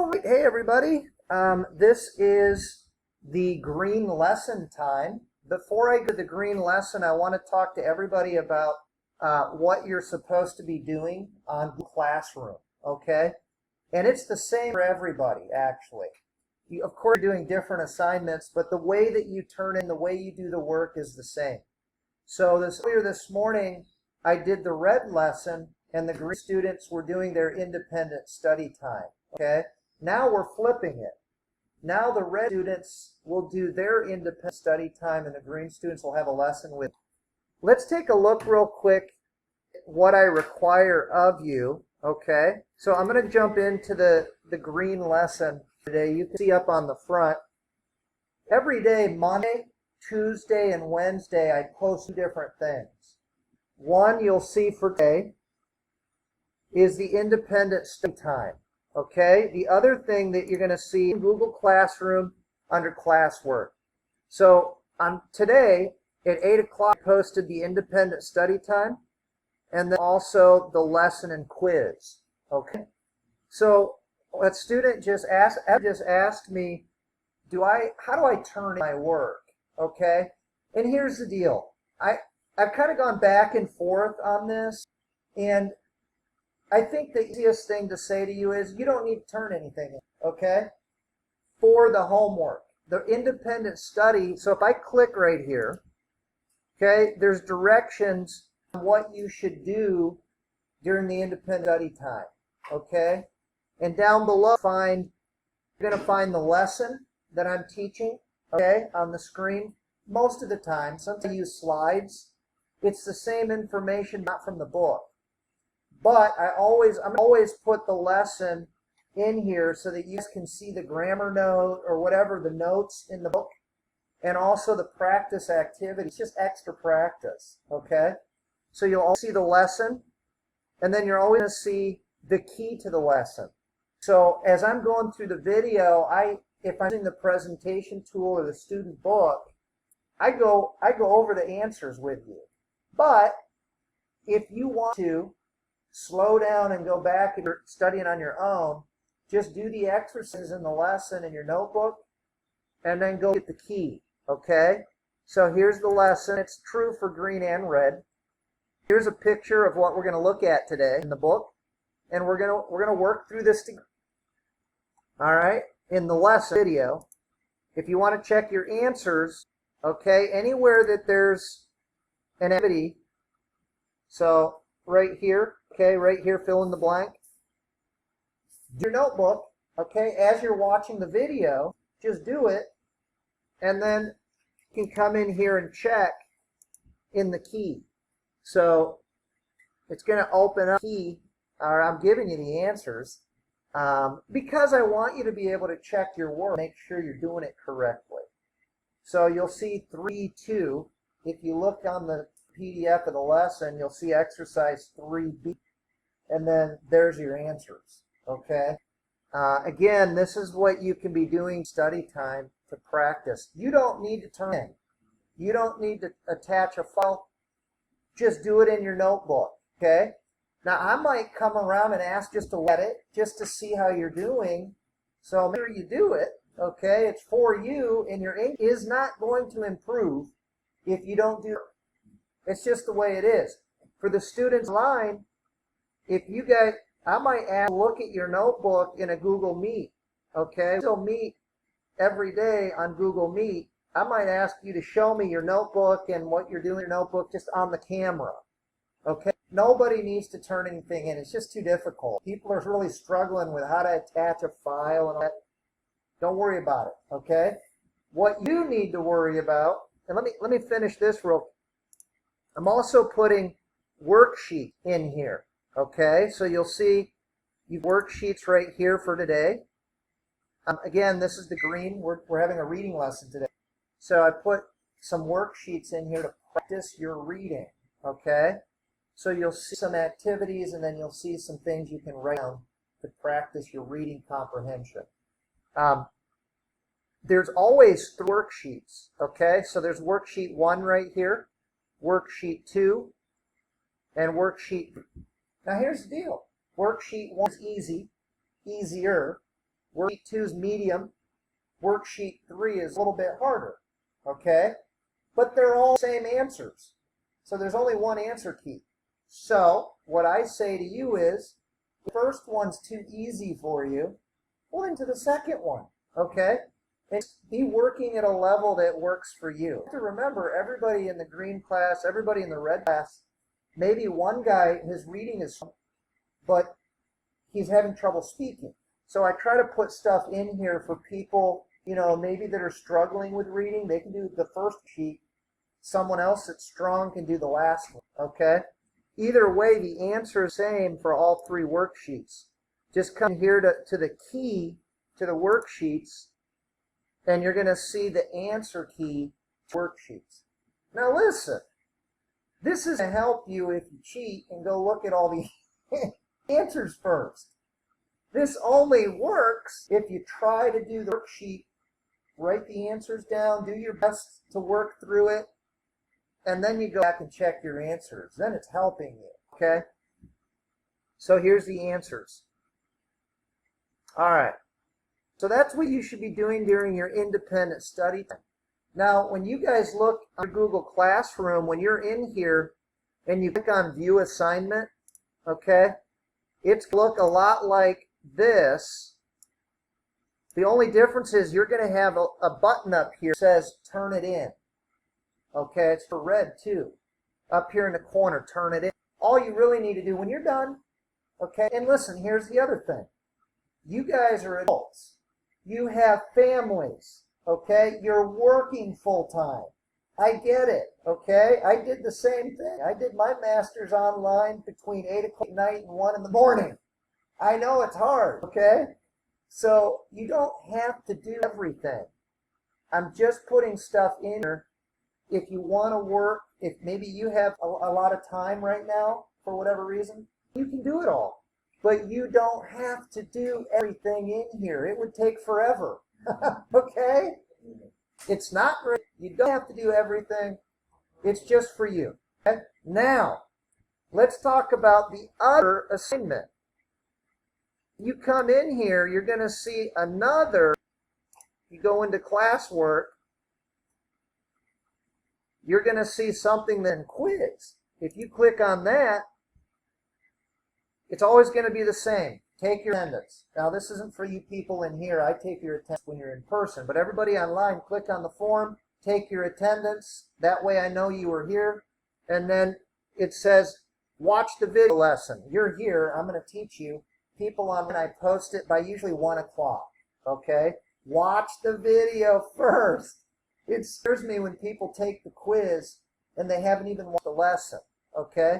All right, hey everybody. This is the green lesson time. Before I go to the green lesson, I want to talk to everybody about what you're supposed to be doing on Classroom, okay? And it's the same for everybody, actually. Of course, you're doing different assignments, but the way that you turn in, the way you do the work is the same. So earlier this morning, I did the red lesson, and the green students were doing their independent study time, okay? Now we're flipping it. Now the red students will do their independent study time, and the green students will have a lesson with. Let's take a look real quick at what I require of you, okay? So I'm going to jump into the green lesson today. You can see up on the front. Every day, Monday, Tuesday, and Wednesday, I post two different things. One you'll see for today is the independent study time. Okay, the other thing that you're going to see in Google Classroom under Classwork. So on today at 8 o'clock, I posted the independent study time and then also the lesson and quiz. Okay, so a student just asked me, how do I turn in my work? Okay, and here's the deal. I've kind of gone back and forth on this, and I think the easiest thing to say to you is you don't need to turn anything in, okay? For the homework, the independent study, so if I click right here, okay, there's directions on what you should do during the independent study time, okay? And down below, you're going to find the lesson that I'm teaching, okay, on the screen. Most of the time, sometimes I use slides. It's the same information, not from the book. But I'm always put the lesson in here so that you guys can see the grammar note or whatever, the notes in the book, and also the practice activities, just extra practice, okay? So you'll all see the lesson, and then you're always going to see the key to the lesson. So as I'm going through the video, if I'm using the presentation tool or the student book, I go over the answers with you. But if you want to slow down and go back and you're studying on your own, just do the exercises in the lesson in your notebook and then go get the key, okay? So here's the lesson. It's true for green and red. Here's a picture of what we're going to look at today in the book, and we're going to work through this together. All right? In the lesson video, if you want to check your answers, okay, anywhere that there's an activity, so right here, okay, right here, fill in the blank. Do your notebook, okay, as you're watching the video, just do it, and then you can come in here and check in the key. So it's going to open up the key, or I'm giving you the answers, because I want you to be able to check your work, make sure you're doing it correctly. So you'll see 3.2. If you look on the PDF of the lesson, you'll see exercise 3B, and then there's your answers, okay? Again, this is what you can be doing study time to practice. You don't need to turn in. You don't need to attach a file. Just do it in your notebook, okay? Now, I might come around and ask just to let it, just to see how you're doing, so make sure you do it, okay? It's for you, and your ink is not going to improve if you don't do it. It's just the way it is. For the students online, if you guys, I might ask, look at your notebook in a Google Meet, okay? We'll meet every day on Google Meet. I might ask you to show me your notebook and what you're doing in your notebook just on the camera, okay? Nobody needs to turn anything in. It's just too difficult. People are really struggling with how to attach a file and all that. Don't worry about it, okay? What you need to worry about, and let me finish this real quick. I'm also putting worksheet in here, okay? So you'll see worksheets right here for today. Again, this is the green. We're having a reading lesson today. So I put some worksheets in here to practice your reading, okay? So you'll see some activities, and then you'll see some things you can write down to practice your reading comprehension. There's always 3 worksheets, okay? So there's worksheet 1 right here, worksheet 2, and worksheet. Now here's the deal. Worksheet 1 is easier. Worksheet 2 is medium. Worksheet 3 is a little bit harder. Okay? But they're all the same answers. So there's only one answer key. So what I say to you is, the first one's too easy for you, go into the second one. Okay? And be working at a level that works for you. You have to remember, everybody in the green class, everybody in the red class, maybe one guy, his reading is, but he's having trouble speaking. So I try to put stuff in here for people, you know, maybe that are struggling with reading. They can do the first sheet. Someone else that's strong can do the last one, okay? Either way, the answer is the same for all three worksheets. Just come here to the key to the worksheets, and you're going to see the answer key to worksheets. Now listen, this is to help you if you cheat and go look at all the answers first. This only works if you try to do the worksheet, write the answers down, do your best to work through it, and then you go back and check your answers. Then it's helping you, okay? So here's the answers. All right. So that's what you should be doing during your independent study time. Now, when you guys look on Google Classroom, when you're in here and you click on View Assignment, okay, it's look a lot like this. The only difference is you're going to have a button up here that says Turn It In. Okay, it's for red too. Up here in the corner, turn it in. All you really need to do when you're done, okay, and listen, here's the other thing. You guys are adults. You have families, okay? You're working full-time. I get it, okay? I did the same thing. I did my master's online between 8 o'clock at night and 1 in the morning. I know it's hard, okay? So you don't have to do everything. I'm just putting stuff in here. If you want to work, if maybe you have a lot of time right now, for whatever reason, you can do it all. But you don't have to do everything in here. It would take forever. Okay? It's not great. You don't have to do everything. It's just for you. Okay? Now, let's talk about the other assignment. You come in here, you're going to see another, you go into Classwork, you're going to see something then quiz. If you click on that, it's always going to be the same. Take your attendance. Now, this isn't for you people in here. I take your attendance when you're in person. But everybody online, click on the form, take your attendance. That way I know you were here. And then it says, watch the video lesson. You're here. I'm going to teach you. People online, I post it by usually 1 o'clock. Okay? Watch the video first. It scares me when people take the quiz and they haven't even watched the lesson. Okay?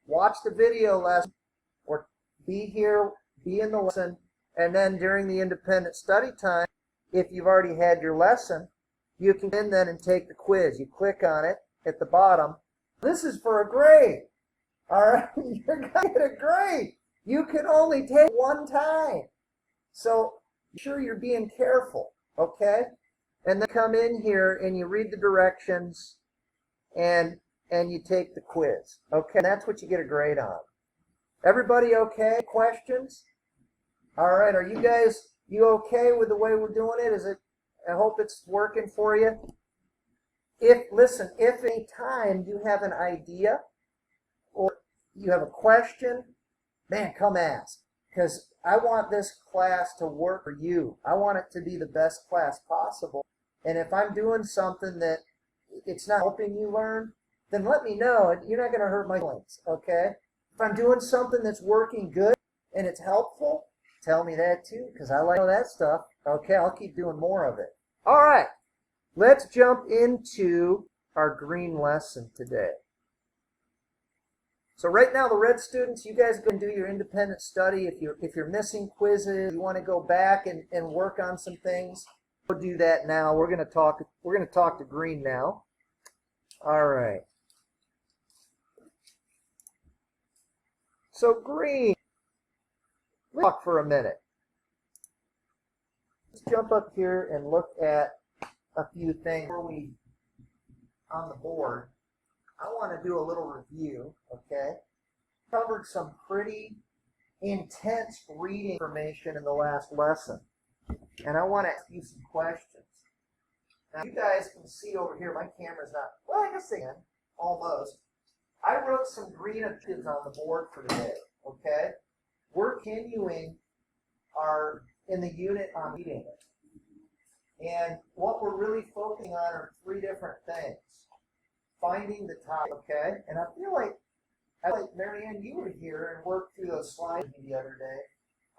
Watch the video lesson or be here, be in the lesson, and then during the independent study time, if you've already had your lesson, you can come in then and take the quiz. You click on it at the bottom. This is for a grade. All right? You're going to get a grade. You can only take one time. So be sure you're being careful. Okay? And then come in here and you read the directions and you take the quiz. Okay, and that's what you get a grade on. Everybody okay? Questions? All right, are you okay with the way we're doing it? I hope it's working for you. Listen, if any time you have an idea or you have a question, man, come ask. Because I want this class to work for you. I want it to be the best class possible. And if I'm doing something that it's not helping you learn, then let me know. You're not going to hurt my feelings, okay? If I'm doing something that's working good and it's helpful, tell me that too, because I like that stuff. Okay, I'll keep doing more of it. All right, let's jump into our green lesson today. So right now, the red students, you guys go and do your independent study. If you're missing quizzes, you want to go back and work on some things, go do that now. We're going to talk to green now. All right. So green, let's talk for a minute. Let's jump up here and look at a few things before we on the board. I want to do a little review, okay? Covered some pretty intense reading information in the last lesson. and I want to ask you some questions. Now, you guys can see over here, my camera's not, well, I guess they can, almost. I wrote some green objectives on the board for today, okay? We're continuing in the unit on reading. And what we're really focusing on are three different things. Finding the topic, okay? And I feel like Marianne, you were here and worked through those slides the other day.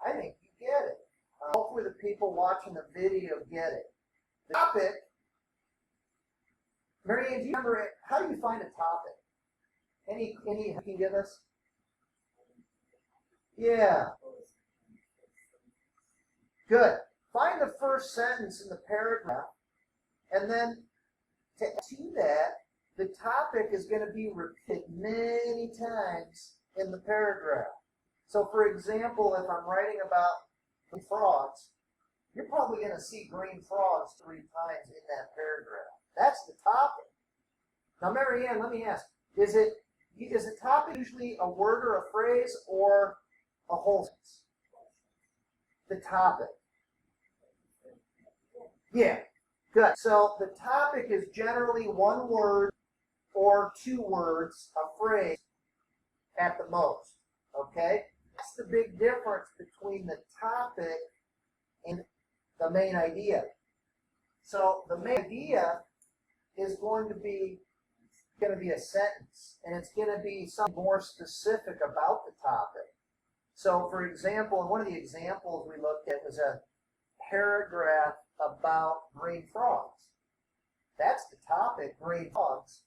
I think you get it. Hopefully the people watching the video get it. The topic, Marianne, do you remember it? How do you find a topic? Any you can give us? Yeah. Good. Find the first sentence in the paragraph, and then to add to that, the topic is going to be repeated many times in the paragraph. So, for example, if I'm writing about frogs, you're probably going to see green frogs 3 times in that paragraph. That's the topic. Now, Marianne, let me ask, is the topic usually a word or a phrase or a whole sentence? The topic. Yeah, good. So the topic is generally 1 word or 2 words, a phrase at the most, okay? That's the big difference between the topic and the main idea. So the main idea is going to be a sentence, and it's going to be something more specific about the topic. So, for example, one of the examples we looked at was a paragraph about green frogs. That's the topic, green frogs.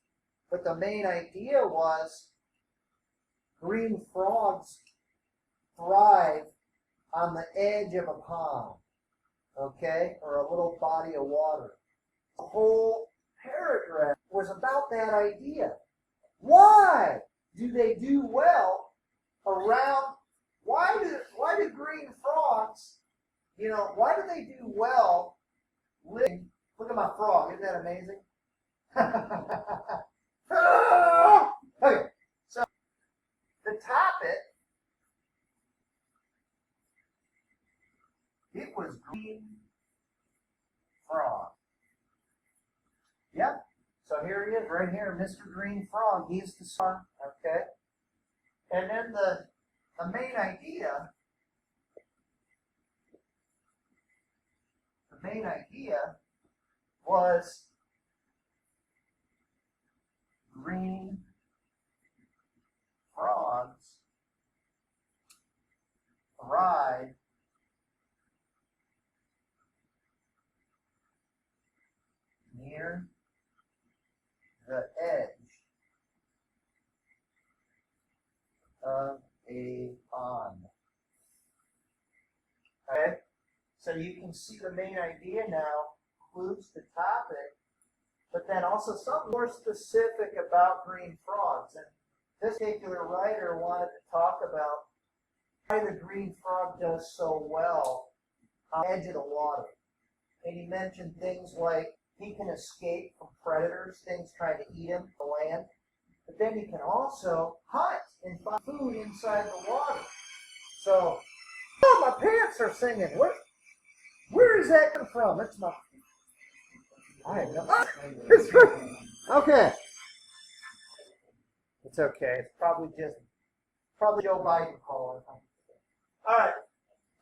But the main idea was green frogs thrive on the edge of a pond, okay, or a little body of water. The whole paragraph was about that idea. Why do they do well around? Why do green frogs, why do they do well living? Look at my frog, isn't that amazing? Okay, so the topic, it was green frog. Yep. So here he is, right here, Mr. Green Frog. He's the star, okay? And then the main idea was green frogs thrive near the edge of a pond. Okay? So you can see the main idea now includes the topic, but then also something more specific about green frogs. And this particular writer wanted to talk about why the green frog does so well on the edge of the water. And he mentioned things like he can escape from predators, things trying to eat him on the land. But then he can also hunt and find food inside the water. So, oh, my pants are singing. Where is that come from? It's my... I have no... It's okay. It's okay. It's probably Joe Biden calling. All right.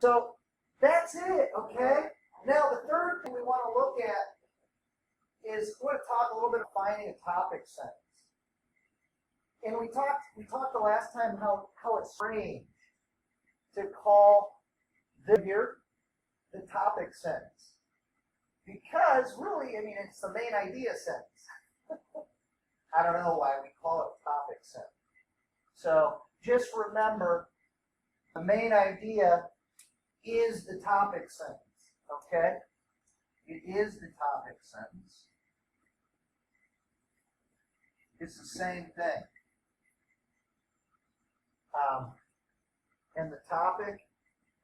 So, that's it, okay? Now, the third thing we want to look at is we're going to talk a little bit about finding a topic sentence. And we talked the last time how it's strange to call the topic sentence. Because really, it's the main idea sentence. I don't know why we call it topic sentence. So just remember, the main idea is the topic sentence, okay? It is the topic sentence. It's the same thing. And the topic,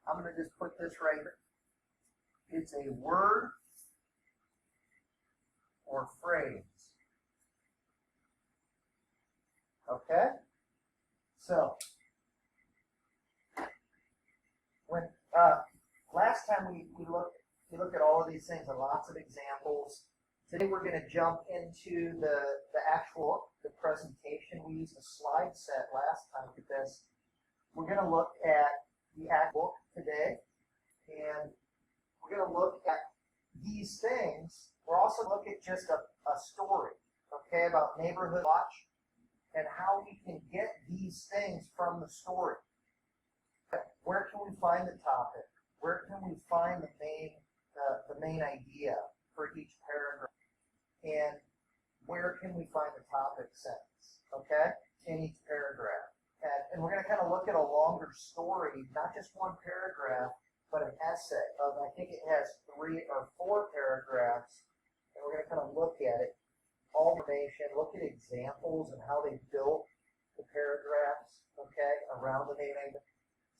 I'm going to just put this right here. It's a word or phrase. Okay? So, when last time we looked you look at all of these things and lots of examples. Today we're going to jump into the actual the presentation. We used a slide set last time with this. We're going to look at the actual book today, and we're going to look at these things. We're also going to look at just a story, okay, about Neighborhood Watch and how we can get these things from the story. Where can we find the topic? Where can we find the main idea for each paragraph? And where can we find the topic sentence, okay, in each paragraph? And we're going to kind of look at a longer story, not just one paragraph, but an essay of, I think it has 3 or 4 paragraphs, and we're going to kind of look at it, all information, look at examples and how they built the paragraphs, okay, around the main idea.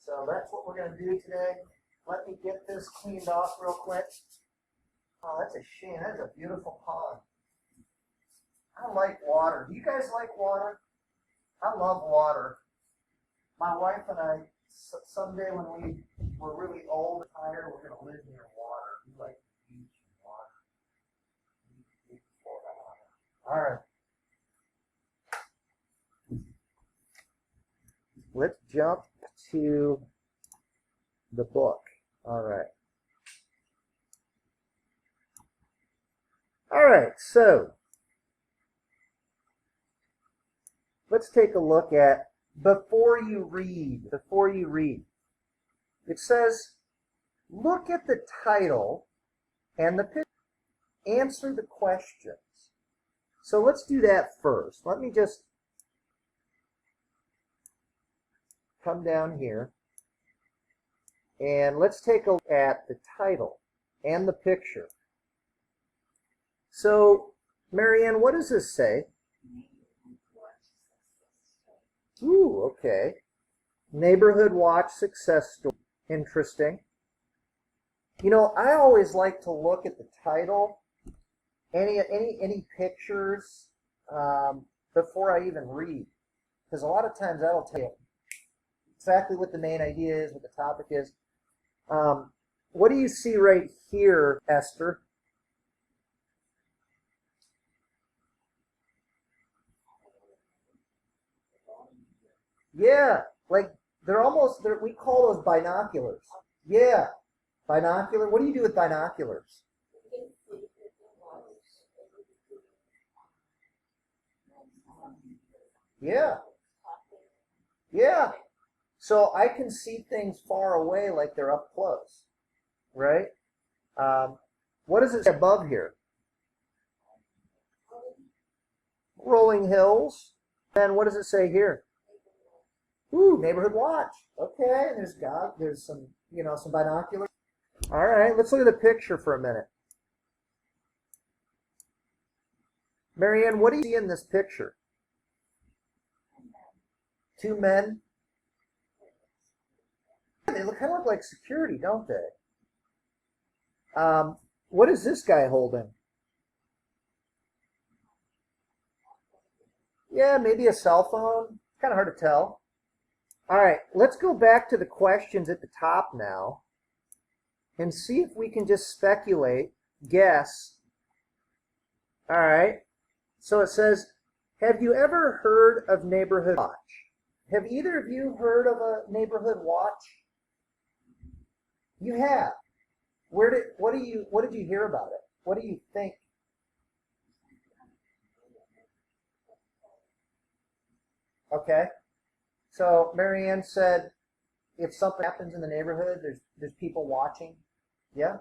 So that's what we're going to do today. Let me get this cleaned off real quick. Oh, that's a shame. That's a beautiful pond. I like water. Do you guys like water? I love water. My wife and I, someday when we were really old and tired, we're going to live near water. We like the beach and water. All right. Let's jump to the book. All right. All right, so let's take a look at before you read. It says, look at the title and the picture. Answer the questions. So let's do that first. Let me just come down here and let's take a look at the title and the picture. So, Marianne, what does this say? Ooh, okay. Neighborhood Watch Success Story. Interesting. You know, I always like to look at the title, any pictures, before I even read. Because a lot of times that'll tell you exactly what the main idea is, what the topic is. What do you see right here, Esther? Yeah, like we call those binoculars. Yeah, binocular. What do you do with binoculars? Yeah, yeah. So I can see things far away like they're up close, right? What does it say above here? Rolling hills. And what does it say here? Ooh, Neighborhood Watch. Okay, there's some, some binoculars. All right, let's look at the picture for a minute. Marianne, what do you see in this picture? 2 men. They kind of look like security, don't they? What is this guy holding? Yeah, maybe a cell phone. It's kind of hard to tell. All right, let's go back to the questions at the top now and see if we can just speculate, guess. All right, so it says, have you ever heard of Neighborhood Watch? Have either of you heard of a Neighborhood Watch? You have. What did you hear about it? What do you think? Okay. So Marianne said, if something happens in the neighborhood, there's people watching. Yeah.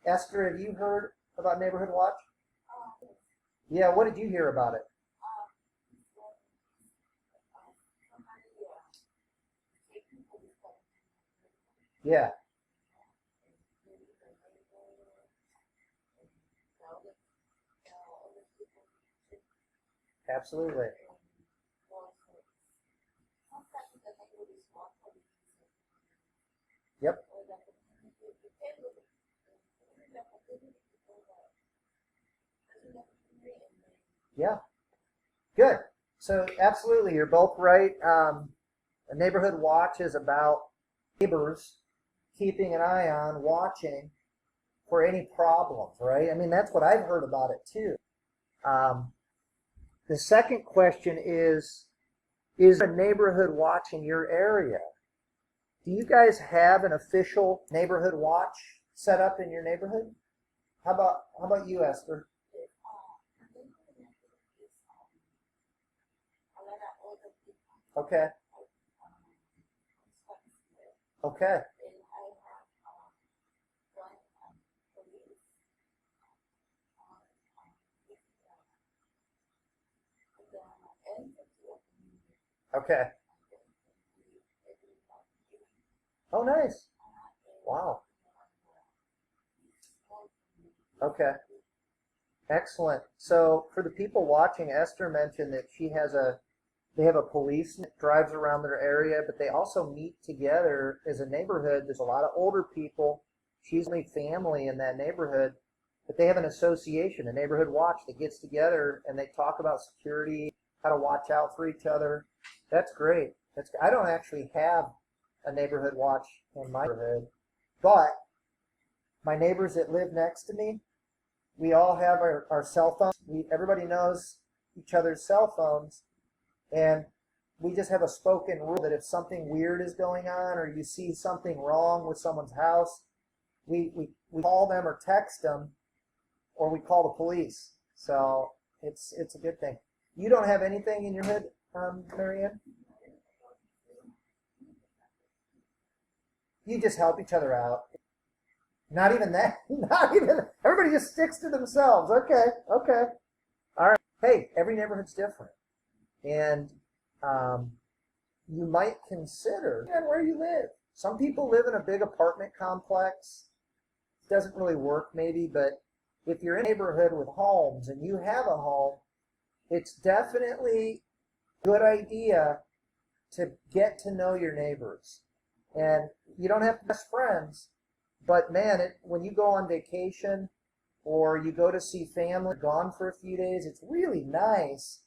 Esther, have you heard about Neighborhood Watch? Yeah. What did you hear about it? Yeah. Absolutely. Yep. Yeah. Good. So absolutely, you're both right. A neighborhood watch is about neighbors keeping an eye on, watching for any problems, right? I mean, that's what I've heard about it too. The second question is there a neighborhood watch in your area? Do you guys have an official neighborhood watch set up in your neighborhood? How about you, Esther? Okay. Okay. Okay. Oh, nice. Wow. Okay. Excellent. So for the people watching, Esther mentioned that they have a police that drives around their area, but they also meet together as a neighborhood. There's a lot of older people. She's only family in that neighborhood, but they have an association, a neighborhood watch that gets together and they talk about security, how to watch out for each other. That's great. I don't actually have a neighborhood watch in my neighborhood, but my neighbors that live next to me, we all have our cell phones. Everybody knows each other's cell phones, and we just have a spoken rule that if something weird is going on or you see something wrong with someone's house, we call them or text them, or we call the police. So it's a good thing. You don't have anything in your head, Marianne? You just help each other out. Not even that. Not even. Everybody just sticks to themselves. Okay. Okay. All right. Hey, every neighborhood's different, and you might consider where you live. Some people live in a big apartment complex. It doesn't really work, maybe, but if you're in a neighborhood with homes and you have a home, it's definitely a good idea to get to know your neighbors. And you don't have to be best friends, but man, when you go on vacation or you go to see family gone for a few days, it's really nice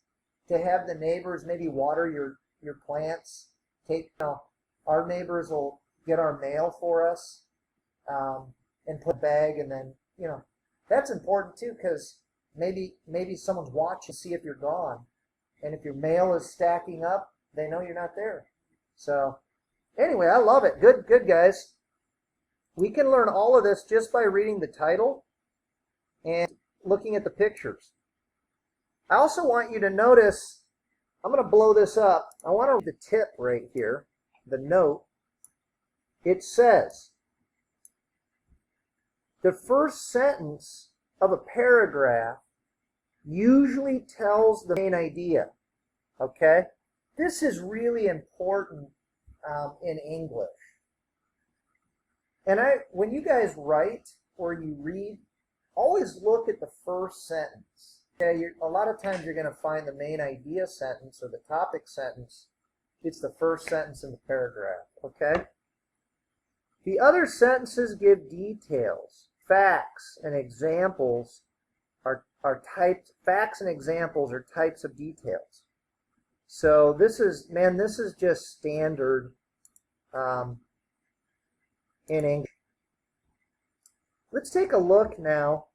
to have the neighbors maybe water your plants. Our neighbors will get our mail for us and put a bag, and then that's important too, because maybe someone's watching to see if you're gone, and if your mail is stacking up, they know you're not there. So anyway, I love it. Good guys. We can learn all of this just by reading the title and looking at the pictures. I also want you to notice, I'm going to blow this up. I want to read the tip right here, the note. It says, the first sentence of a paragraph usually tells the main idea. Okay? This is really important in English. And when you guys write or you read, always look at the first sentence. Okay? A lot of times you're going to find the main idea sentence or the topic sentence. It's the first sentence in the paragraph. Okay? The other sentences give details. Facts and examples are types. Facts and examples are types of details. So this is just standard in English. Let's take a look now.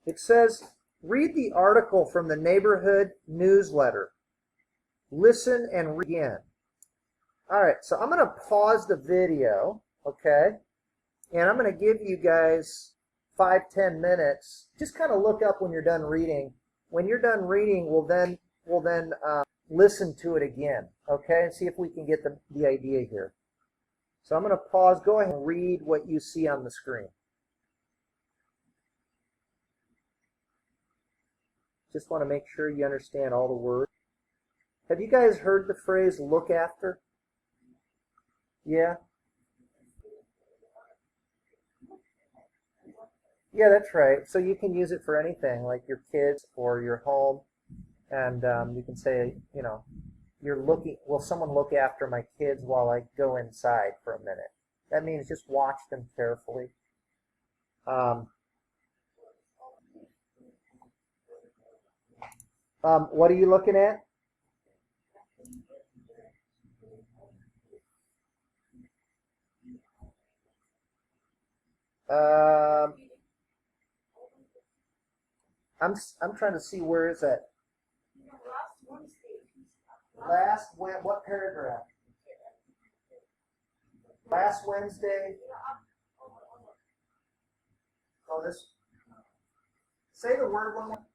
It says, read the article from the neighborhood newsletter. Listen and read again. All right, so I'm going to pause the video, okay? And I'm going to give you guys 5-10 minutes. Just kind of look up when you're done reading. When you're done reading, we'll then listen to it again, okay? And see if we can get the idea here. So I'm going to pause. Go ahead and read what you see on the screen. Just want to make sure you understand all the words. Have you guys heard the phrase look after? Yeah? Yeah, that's right. So you can use it for anything, like your kids or your home. And you can say, will someone look after my kids while I go inside for a minute? That means just watch them carefully. What are you looking at? Um, I'm trying to see where is that. What paragraph? Last Wednesday. Oh, this. Say the word one more.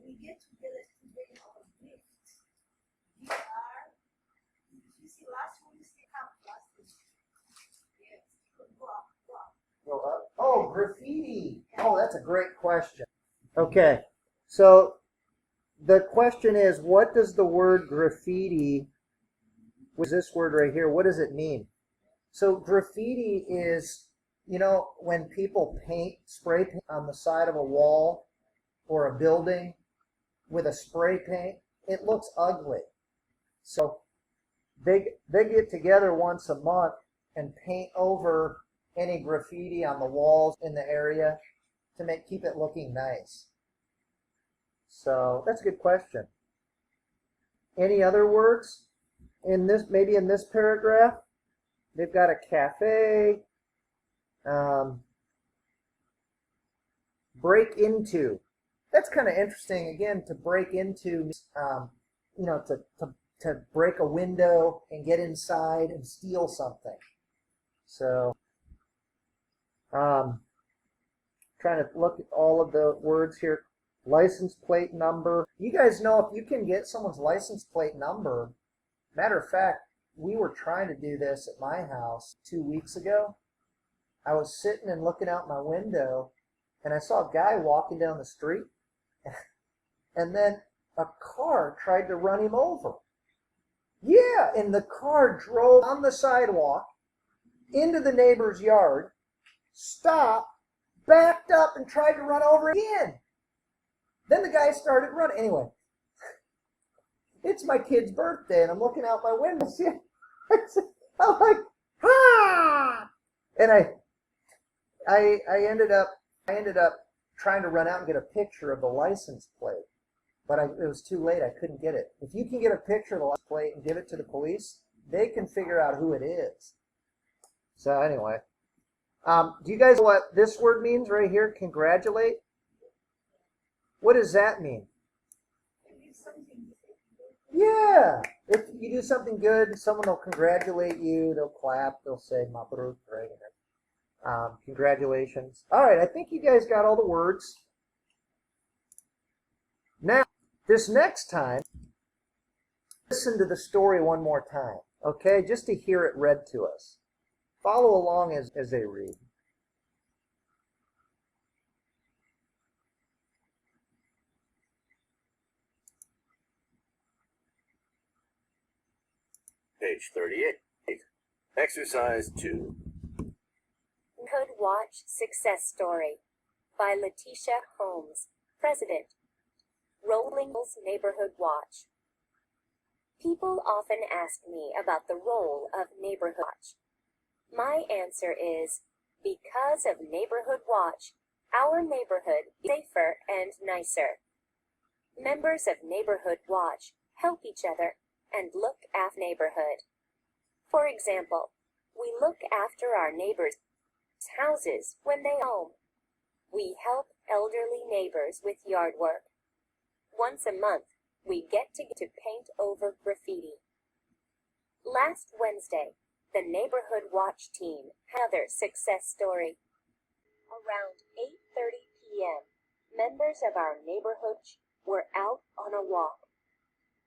We get together to bring our gifts. We are. You see, last Wednesday, last Wednesday. Yes. Go up. Oh, graffiti. Oh, that's a great question. Okay, so the question is, what does the word graffiti, which is this word right here, what does it mean? So graffiti is, you know, when people spray paint on the side of a wall or a building with a spray paint, it looks ugly. So they get together once a month and paint over any graffiti on the walls in the area to keep it looking nice. So that's a good question. Any other words in this? Maybe in this paragraph, they've got a cafe. Break into. That's kind of interesting. Again, to break into, you know, to break a window and get inside and steal something. So, trying to look at all of the words here. License plate number. You guys know if you can get someone's license plate number, matter of fact, we were trying to do this at my house 2 weeks ago. I was sitting and looking out my window, and I saw a guy walking down the street, and then a car tried to run him over. Yeah, and the car drove on the sidewalk into the neighbor's yard, stopped, backed up, and tried to run over again. Then the guy started running. Anyway, it's my kid's birthday, and I'm looking out my window. I'm like, ah! And I ended up trying to run out and get a picture of the license plate, but it was too late. I couldn't get it. If you can get a picture of the license plate and give it to the police, they can figure out who it is. So anyway, do you guys know what this word means right here? Congratulate. What does that mean? Yeah. If you do something good, someone will congratulate you. They'll clap. They'll say "Mabruk," right? Congratulations. All right. I think you guys got all the words. Now, this next time, listen to the story one more time, okay? Just to hear it read to us. Follow along as they read. Page 38. Exercise 2. Neighborhood Watch Success Story by Letitia Holmes, President. Rolling Hills Neighborhood Watch. People often ask me about the role of Neighborhood Watch. My answer is, because of Neighborhood Watch, our neighborhood is safer and nicer. Members of Neighborhood Watch help each other and look after the neighborhood. For example, we look after our neighbors' houses when they are home. We help elderly neighbors with yard work. Once a month, we get to paint over graffiti. Last Wednesday, the Neighborhood Watch team had another success story. Around 8:30 p.m., members of our neighborhood were out on a walk.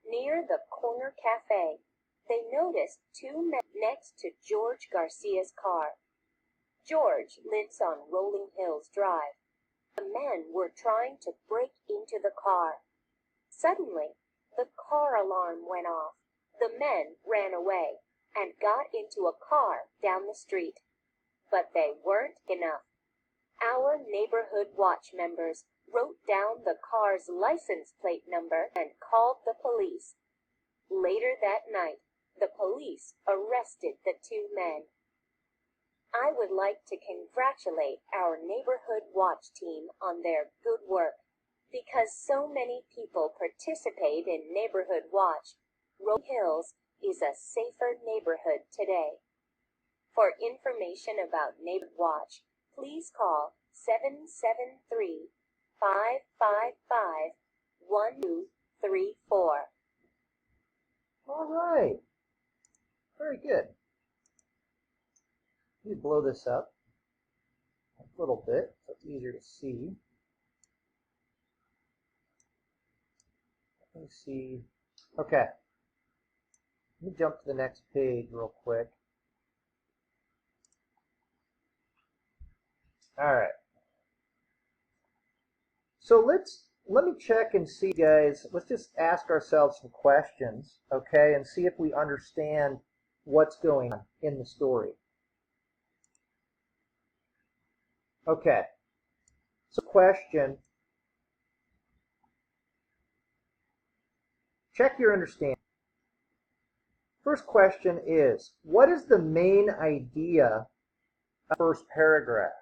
Near the corner cafe, they noticed two men next to George Garcia's car. George lives on Rolling Hills Drive. The men were trying to break into the car. Suddenly, the car alarm went off. The men ran away and got into a car down the street. But they weren't enough. Our Neighborhood Watch members wrote down the car's license plate number and called the police. Later that night, the police arrested the two men. I would like to congratulate our Neighborhood Watch team on their good work. Because so many people participate in Neighborhood Watch, Rolling Hills is a safer neighborhood today. For information about Neighborhood Watch, please call 773-555-1234. All right. Very good. Let me blow this up a little bit so it's easier to see. Let me see. Okay. Let me jump to the next page real quick. All right. So let me check and see, guys. Let's just ask ourselves some questions, okay, and see if we understand what's going on in the story. Okay. So question. Check your understanding. First question is, what is the main idea of the first paragraph?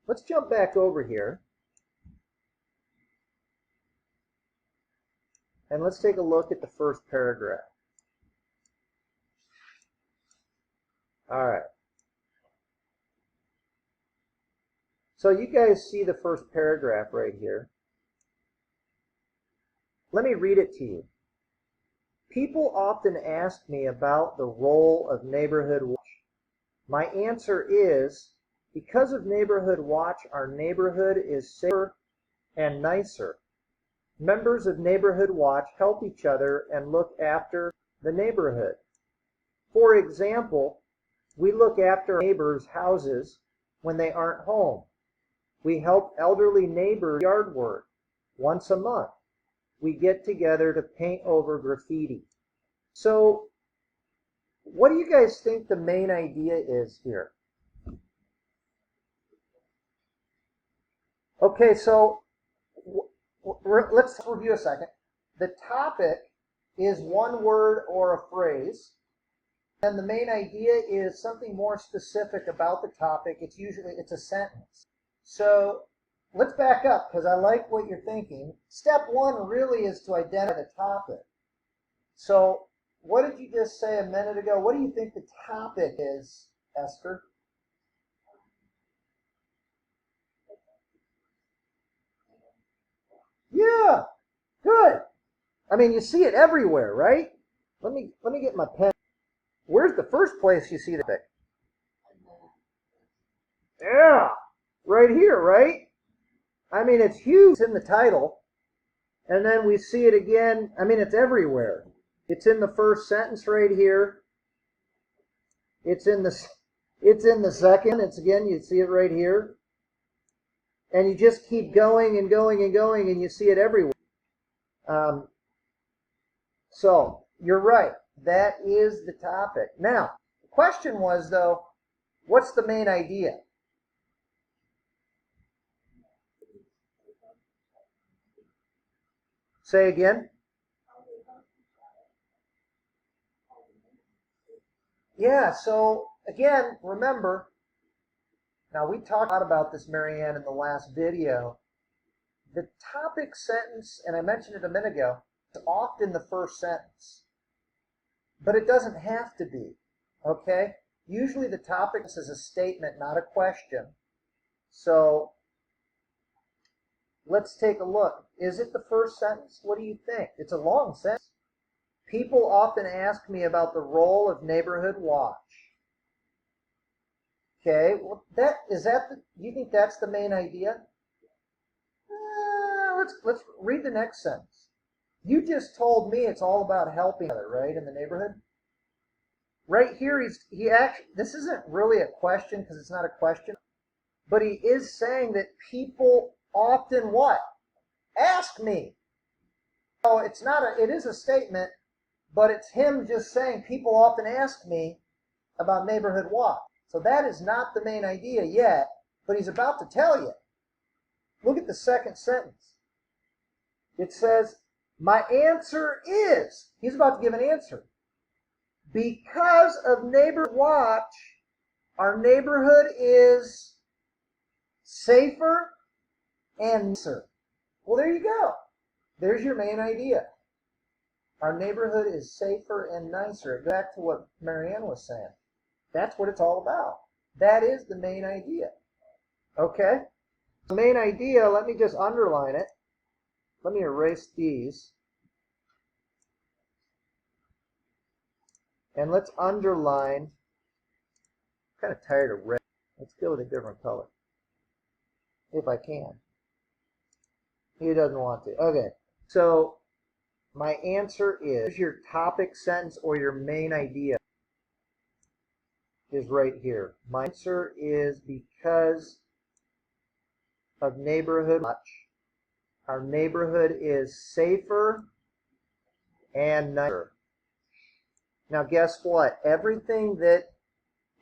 Let's jump back over here. And let's take a look at the first paragraph. All right. So you guys see the first paragraph right here. Let me read it to you. People often ask me about the role of Neighborhood Watch. My answer is, because of Neighborhood Watch, our neighborhood is safer and nicer. Members of Neighborhood Watch help each other and look after the neighborhood. For example, we look after our neighbors' houses when they aren't home. We help elderly neighbors yard work once a month. We get together to paint over graffiti. So, what do you guys think the main idea is here? Okay, so let's review a second. The topic is one word or a phrase, and the main idea is something more specific about the topic. It's a sentence. So let's back up because I like what you're thinking. Step one really is to identify the topic. So what did you just say a minute ago? What do you think the topic is, Esther? Yeah, good. I mean, you see it everywhere, right? Let me get my pen. Where's the first place you see the topic? Yeah, right here, right? I mean, it's huge. It's in the title. And then we see it again. I mean, it's everywhere. It's in the first sentence right here. It's in the second. It's again, you see it right here. And you just keep going and going and going, and you see it everywhere. So you're right. That is the topic. Now, the question was, though, what's the main idea? Say again. Yeah, so again, remember, now we talked a lot about this, Marianne, in the last video. The topic sentence, and I mentioned it a minute ago, is often the first sentence. But it doesn't have to be, okay? Usually the topic is a statement, not a question. So let's take a look. Is it the first sentence? What do you think? It's a long sentence. People often ask me about the role of Neighborhood Watch. Okay, well, do you think that's the main idea? Let's read the next sentence. You just told me it's all about helping each other, right, in the neighborhood? Right here, this isn't really a question because it's not a question, but he is saying that people often what? Ask me. So it is a statement, but it's him just saying people often ask me about Neighborhood Watch. So that is not the main idea yet, but he's about to tell you. Look at the second sentence. It says, my answer is, he's about to give an answer. Because of Neighborhood Watch, our neighborhood is safer and nicer. Well, there you go. There's your main idea. Our neighborhood is safer and nicer. Back to what Marianne was saying. That's what it's all about. That is the main idea. Okay? The main idea, let me just underline it. Let me erase these. And let's underline. I'm kind of tired of red. Let's go with a different color. If I can. He doesn't want to. Okay. So my answer is your topic sentence or your main idea is right here. My answer is because of neighborhood watch. Our neighborhood is safer and nicer. Now guess what? Everything that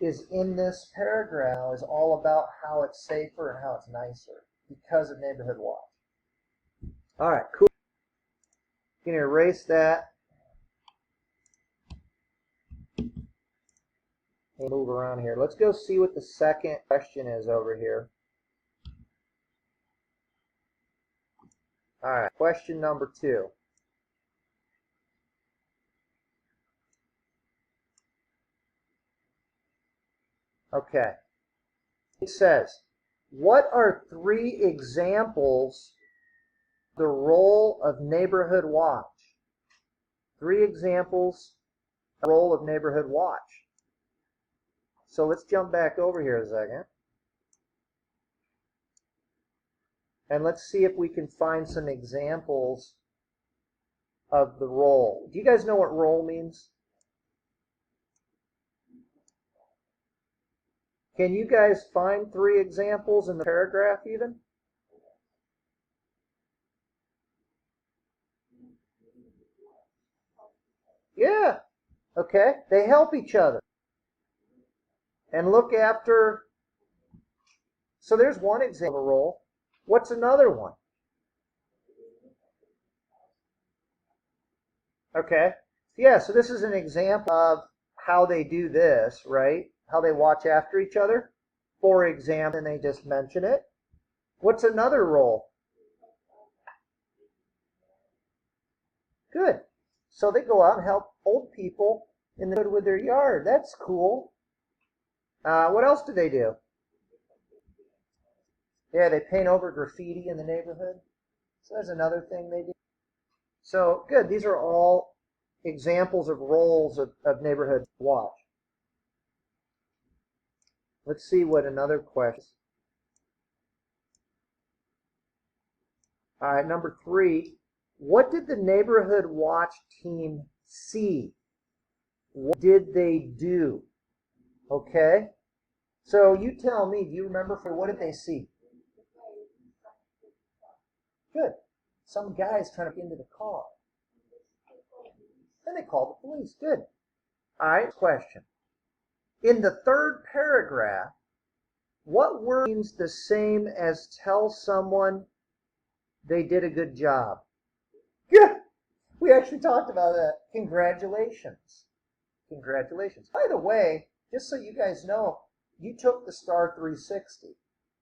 is in this paragraph is all about how it's safer and how it's nicer because of neighborhood watch. All right, cool. You can erase that and move around here. Let's go see what the second question is over here. All right, question number 2. Okay. It says, what are 3 examples of the role of neighborhood watch? 3 examples of the role of neighborhood watch. So let's jump back over here a second. And let's see if we can find some examples of the role. Do you guys know what role means? Can you guys find 3 examples in the paragraph even? Yeah. Okay. They help each other and look after. So there's one example of role. What's another one? Okay. Yeah, so this is an example of how they do this, right? How they watch after each other. For example, and they just mention it. What's another role? Good. So they go out and help old people in the neighborhood with their yard. That's cool. What else do they do? Yeah, they paint over graffiti in the neighborhood. So that's another thing they do. So good. These are all examples of roles of neighborhood watch. Let's see what another question. All right, number 3. What did the neighborhood watch team see? What did they do? Okay. So you tell me, do you remember what did they see? Good. Some guy's trying to get into the car. Then they called the police. Good. All right, question. In the 3rd paragraph, what word means the same as tell someone they did a good job? Yeah, we actually talked about that. Congratulations. Congratulations. By the way, just so you guys know, you took the STAR 360,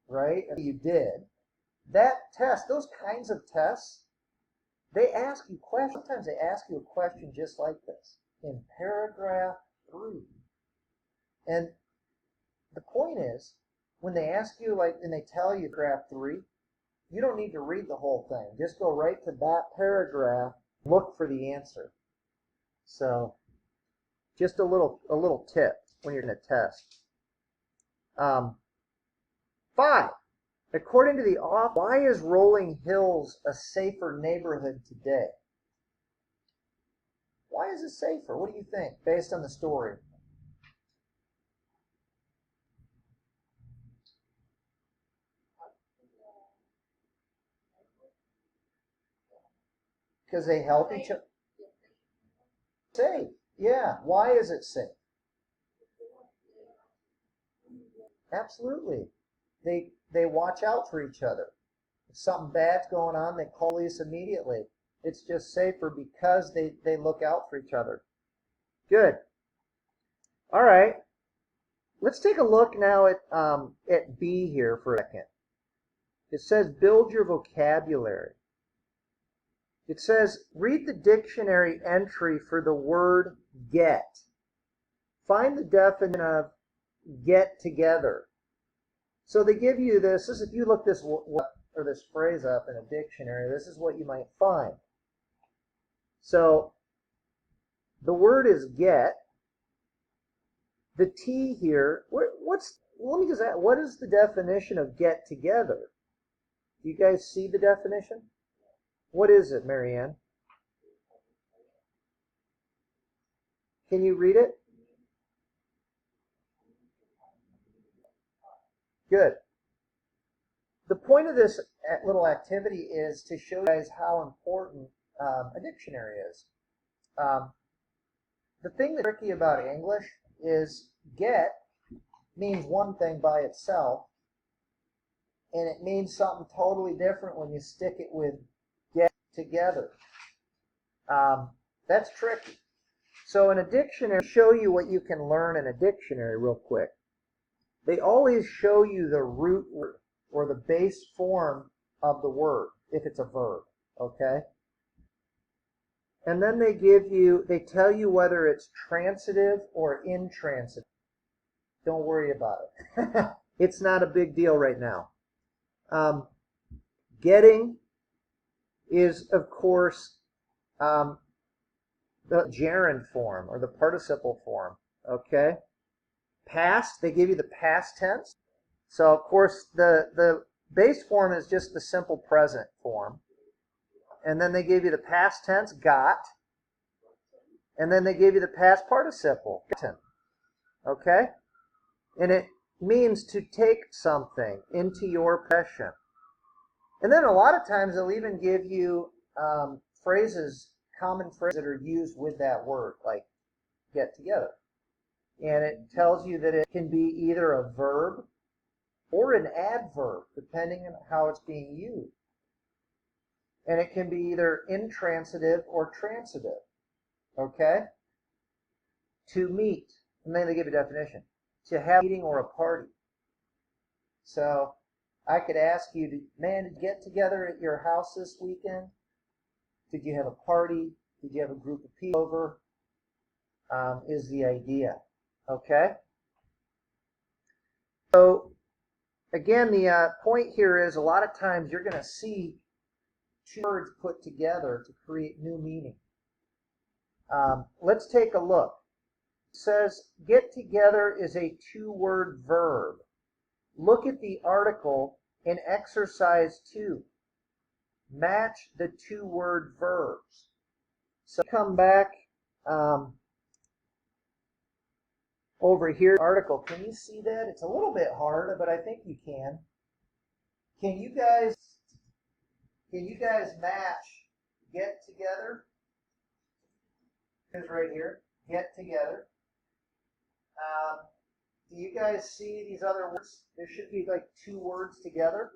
right? You did. That test, those kinds of tests, they ask you questions. Sometimes they ask you a question just like this in paragraph 3. And the point is, when they ask you, like, and they tell you paragraph 3, you don't need to read the whole thing. Just go right to that paragraph, look for the answer. So, just a little tip when you're in a test. 5. According to the author, why is Rolling Hills a safer neighborhood today? Why is it safer? What do you think, based on the story? Because they help each other. Safe. Yeah. Why is it safe? Absolutely. They watch out for each other. If something bad's going on, they call police immediately. It's just safer because they look out for each other. Good. All right. Let's take a look now at B here for a second. It says build your vocabulary. It says read the dictionary entry for the word get. Find the definition of get together. So they give you this is if you look this or this phrase up in a dictionary, this is what you might find. So the word is get. The T here, let me just ask, what is the definition of get together? Do you guys see the definition? What is it, Marianne? Can you read it? Good. The point of this little activity is to show you guys how important a dictionary is. The thing that's tricky about English is get means one thing by itself, and it means something totally different when you stick it with get together. That's tricky. So in a dictionary, show you what you can learn in a dictionary real quick. They always show you the root word or the base form of the word if it's a verb, okay? And then they tell you whether it's transitive or intransitive. Don't worry about it. It's not a big deal right now. Getting is, of course, the gerund form or the participle form, okay? Past, they give you the past tense. So, of course, the base form is just the simple present form. And then they give you the past tense, got. And then they give you the past participle, okay? And it means to take something into your possession. And then a lot of times they'll even give you phrases, common phrases that are used with that word, like get together. And it tells you that it can be either a verb or an adverb, depending on how it's being used. And it can be either intransitive or transitive. Okay? To meet, and then they give a definition. To have a meeting or a party. So I could ask you, did you get together at your house this weekend? Did you have a party? Did you have a group of people over? Is the idea. Okay? So again, the point here is a lot of times you're going to see two words put together to create new meaning. Let's take a look. It says get together is a two-word verb. Look at the article in exercise 2. Match the two-word verbs. So come back over here, article. Can you see that? It's a little bit hard, but I think you can. Can you guys match get together? It's right here. Get together. Do you guys see these other words? There should be like two words together.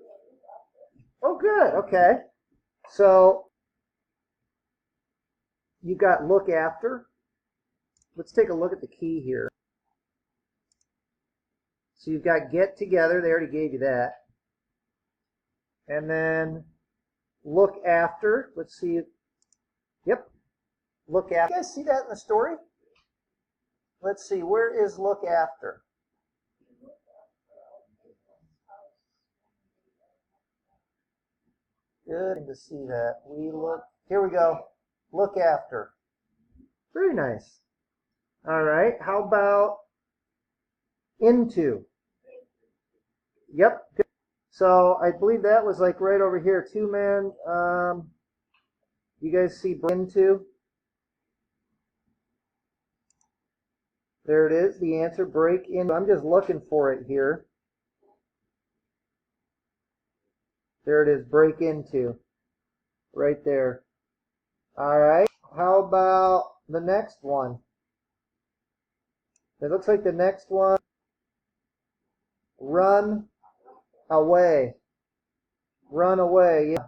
Oh, good. Okay. So you got look after. Let's take a look at the key here. So you've got get together. They already gave you that. And then look after. Let's see. Yep. Look after. You guys see that in the story? Let's see. Where is look after? Good to see that. Here we go. Look after. Very nice. All right. How about into? Yep. Good. So I believe that was like right over here. Two men. You guys see into? There it is. The answer, break into. I'm just looking for it here. There it is, break into. Right there. All right. How about the next one? It looks like the next one. Run away. Run away, yeah.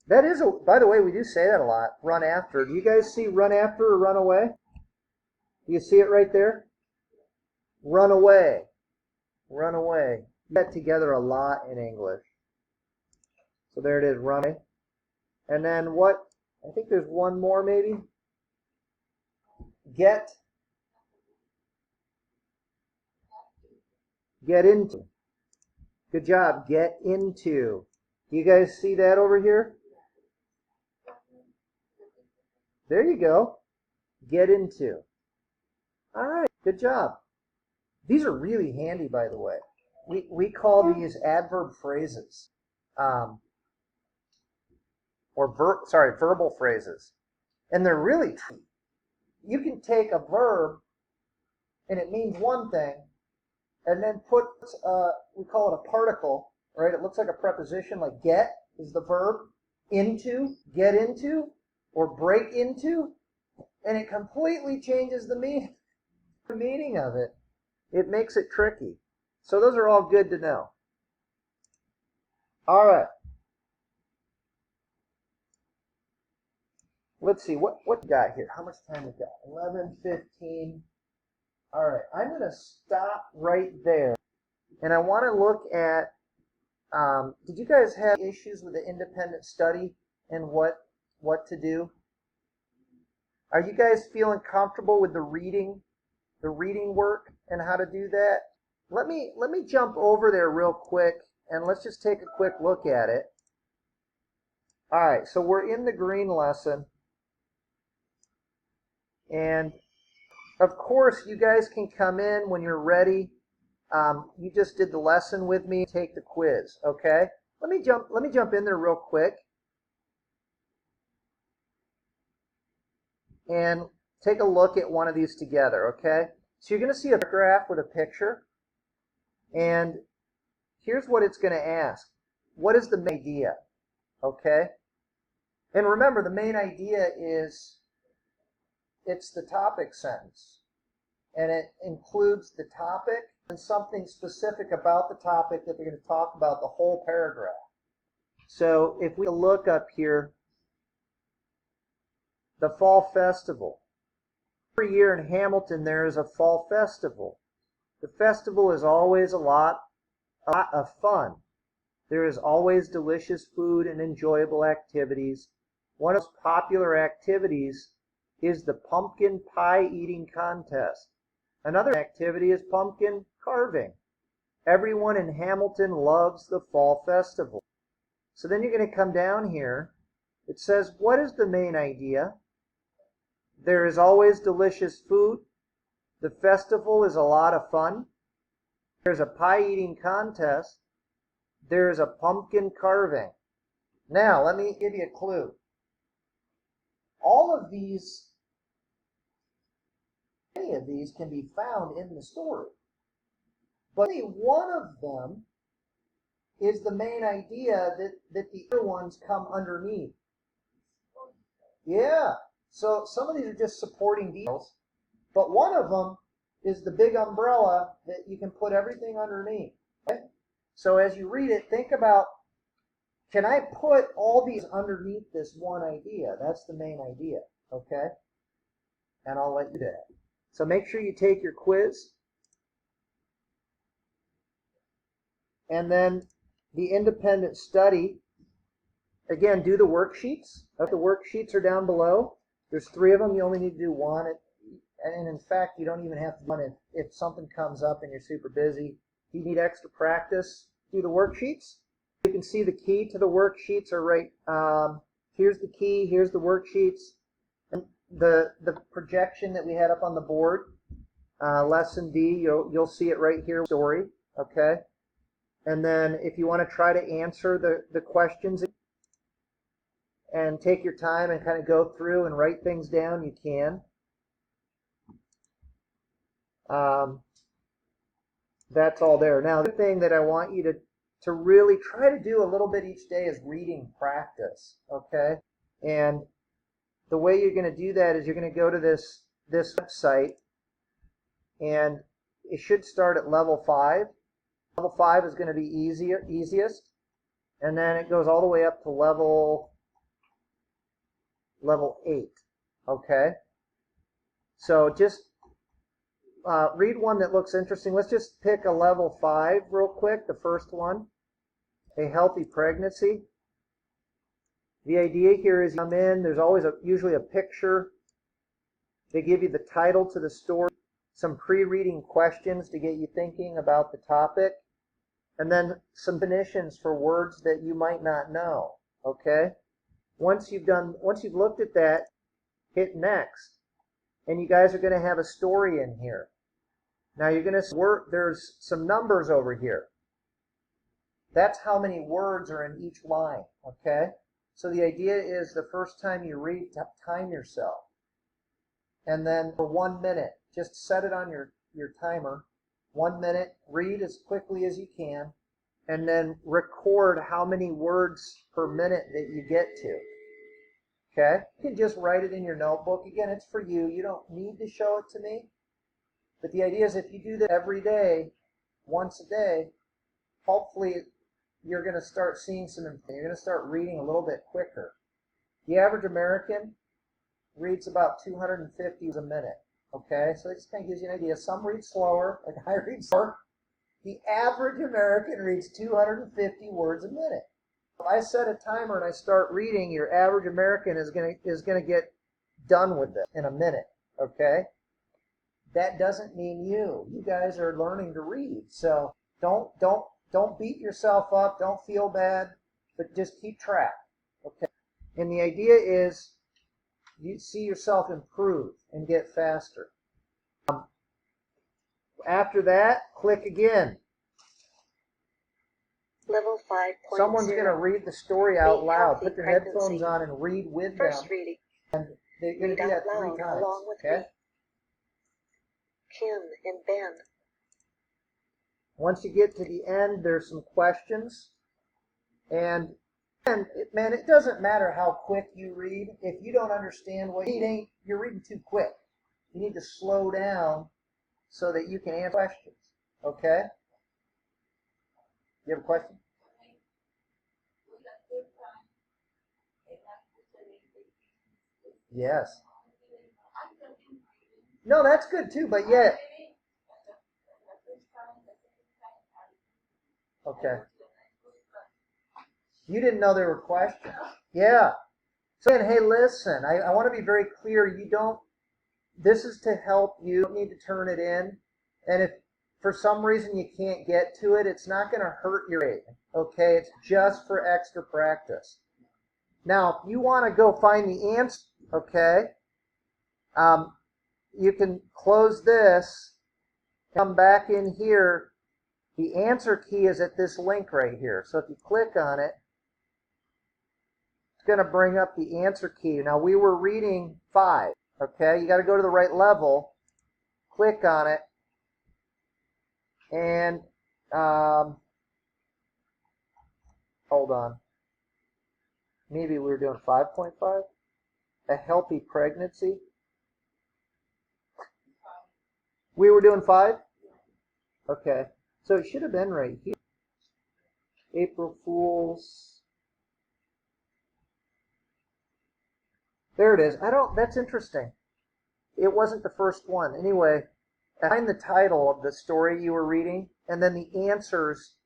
That is, by the way, we do say that a lot. Run after. Do you guys see run after or run away? Do you see it right there? Run away. Run away. You get together a lot in English. So there it is, run away. And then what? I think there's one more maybe. Get into. Good job. Get into. Do you guys see that over here? There you go. Get into. All right. Good job. These are really handy, by the way. We call these adverb phrases, verbal phrases, and they're really tricky. You can take a verb and it means one thing, and then put we call it a particle, right? It looks like a preposition, like get is the verb, into, get into, or break into, and it completely changes the meaning of it. It makes it tricky. So those are all good to know. All right. Let's see, what we got here? How much time we got? 11:15. All right, I'm going to stop right there. And I want to look at, did you guys have issues with the independent study and what to do? Are you guys feeling comfortable with the reading work and how to do that? Let me jump over there real quick and let's just take a quick look at it. All right, so we're in the green lesson. And of course, you guys can come in when you're ready. You just did the lesson with me. Take the quiz, okay? Let me jump in there real quick and take a look at one of these together, okay? So you're going to see a graph with a picture, and here's what it's going to ask. What is the main idea, okay? And remember, the main idea is it's the topic sentence, and it includes the topic and something specific about the topic that they're going to talk about the whole paragraph. So if we look up here, the Fall Festival. Every year in Hamilton there is a Fall Festival. The festival is always a lot of fun. There is always delicious food and enjoyable activities. One of the most popular activities is the pumpkin pie eating contest. Another activity is pumpkin carving. Everyone in Hamilton loves the Fall Festival. So then you're going to come down here. It says, what is the main idea? There is always delicious food. The festival is a lot of fun. There's a pie eating contest. There is a pumpkin carving. Now, let me give you a clue. All of these, any of these can be found in the story. But only one of them is the main idea that the other ones come underneath. Yeah, so some of these are just supporting details, but one of them is the big umbrella that you can put everything underneath. Okay? So as you read it, think about, can I put all these underneath this one idea? That's the main idea, okay? And I'll let you do that. So make sure you take your quiz. And then the independent study, again, do the worksheets. The worksheets are down below. There's 3 of them. You only need to do one. And in fact, you don't even have to do one if something comes up and you're super busy. If you need extra practice, do the worksheets. You can see the key to the worksheets are right. Here's the key. Here's the worksheets. And the projection that we had up on the board, lesson D, you'll see it right here. Story, okay. And then if you want to try to answer the questions and take your time and kind of go through and write things down, you can. That's all there. Now, the thing that I want you to really try to do a little bit each day is reading practice, okay? And the way you're going to do that is you're going to go to this website, and it should start at level 5. Level 5 is going to be easiest, and then it goes all the way up to level 8, okay? So just read one that looks interesting. Let's just pick a level 5 real quick, the first one, a healthy pregnancy. The idea here is you come in, there's always usually a picture. They give you the title to the story, some pre-reading questions to get you thinking about the topic, and then some definitions for words that you might not know. Okay? Once you've looked at that, hit next. And you guys are going to have a story in here. Now you're going to work, there's some numbers over here. That's how many words are in each line, okay? So the idea is the first time you read, time yourself. And then for 1 minute, just set it on your timer. 1 minute, read as quickly as you can, and then record how many words per minute that you get to. Okay? You can just write it in your notebook. Again, it's for you. You don't need to show it to me. But the idea is if you do that every day, once a day, hopefully you're going to start seeing you're going to start reading a little bit quicker. The average American reads about 250 a minute. Okay? So it just kind of gives you an idea. Some read slower, like I read slower. The average American reads 250 words a minute. If I set a timer and I start reading, your average American is going to get done with it in a minute. Okay? That doesn't mean you. You guys are learning to read. So don't beat yourself up. Don't feel bad, but just keep track. Okay? And the idea is you see yourself improve and get faster. After that, click again. Level 5.0. Someone's going to read the story out loud. Put their pregnancy. headphones on and read with First them. reading. And they're going to do that 3 times. Along with Okay? me. Kim and Ben. Once you get to the end, there's some questions. And man, it doesn't matter how quick you read. If you don't understand what you're reading, you're reading too quick. You need to slow down so that you can answer questions. Okay? You have a question? Yes. No, that's good too, but yeah. Okay. You didn't know there were questions. Yeah. So, hey, listen, I want to be very clear. This is to help you. You don't need to turn it in. And if for some reason you can't get to it, it's not going to hurt your grade. Okay? It's just for extra practice. Now, if you want to go find the answer, okay, you can close this, come back in here. The answer key is at this link right here. So if you click on it, it's going to bring up the answer key. Now, we were reading 5, okay? You got to go to the right level, click on it, and hold on. Maybe we were doing 5.5? A healthy pregnancy? We were doing 5? Okay. So it should have been right here. April Fools. There it is. That's interesting. It wasn't the first one. Anyway, find the title of the story you were reading, and then the answers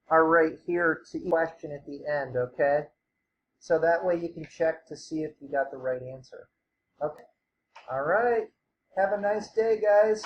are right here to each question at the end, okay? So that way you can check to see if you got the right answer. Okay. All right. Have a nice day, guys.